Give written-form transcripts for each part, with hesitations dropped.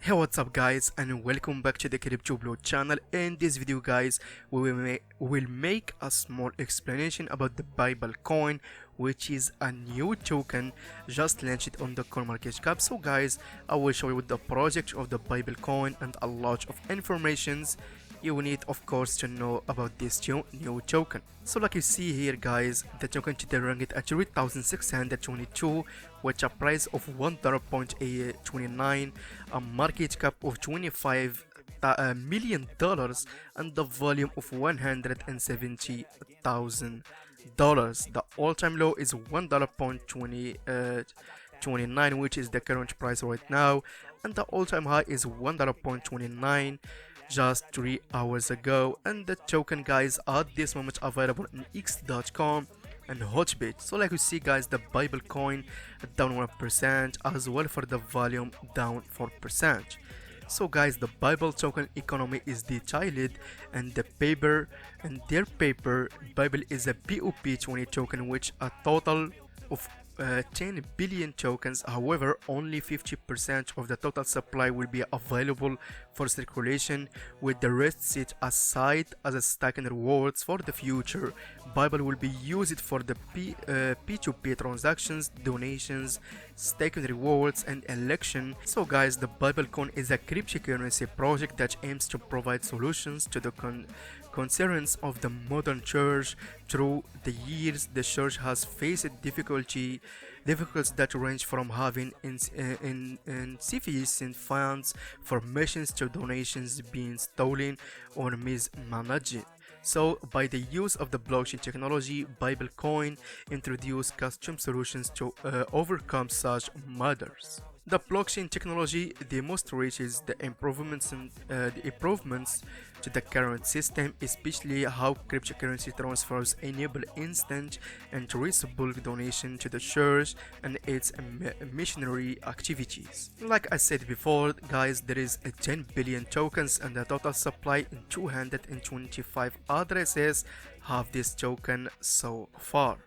Hey, what's up guys, and welcome back to the Crypto Blog channel. In this video guys, we will make a small explanation about the BibleCoin, which is a new token just launched on the CoinMarketCap. So guys, I will show you the project of the BibleCoin and a lot of informations you need of course to know about this new token. So like you see here guys, the token today ranked at 3,622 with a price of $1.29, a market cap of $25 million, and the volume of $170,000. The all-time low is $1.29, which is the current price right now, and the all-time high is $1.29 just 3 hours ago. And the token guys at this moment available in x.com and Hotbit. So like you see guys, the BibleCoin down 1%, as well for the volume down 4%. So guys, the Bible token economy is detailed and their paper. Bible is a BOP20 token, which a total of 10 billion tokens. However, only 50% of the total supply will be available for circulation, with the rest set aside as a staking rewards for the future. Bible will be used for the P2P transactions, donations, staking rewards, and election. So guys, the BibleCoin is a cryptocurrency project that aims to provide solutions to the concerns of the modern church. Through the years, the church has faced difficulties that range from having insufficient funds for missions to donations being stolen or mismanaged. So by the use of the blockchain technology, BibleCoin introduced custom solutions to overcome such matters. The blockchain technology demonstrates the improvements to the current system, especially how cryptocurrency transfers enable instant and traceable donation to the church and its missionary activities. Like I said before, guys, there is 10 billion tokens, and the total supply in 225 addresses have this token so far.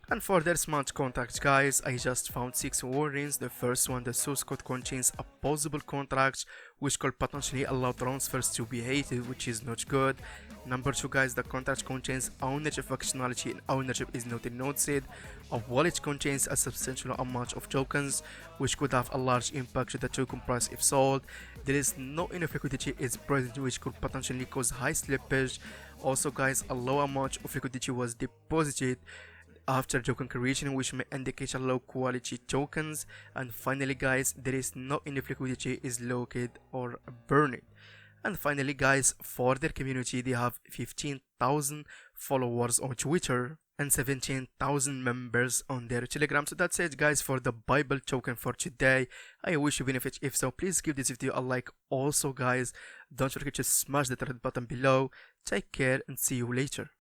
And for their smart contracts guys, I just found 6 warnings. The first one, the source code contains opposable contracts which could potentially allow transfers to be hated, which is not good. Number 2 guys, the contract contains ownership functionality and ownership is not noted. A wallet contains a substantial amount of tokens which could have a large impact to the token price if sold. There is no enough liquidity is present, which could potentially cause high slippage. Also guys, a low amount of liquidity was deposited after token creation, which may indicate a low quality tokens. And finally guys, there is no enough liquidity is located or burned. And finally guys, for their community, they have 15,000 followers on Twitter and 17,000 members on their Telegram. So that's it guys for the Bible token for today. I wish you benefit. If so, please give this video a like. Also guys, don't forget to smash the red button below. Take care and see you later.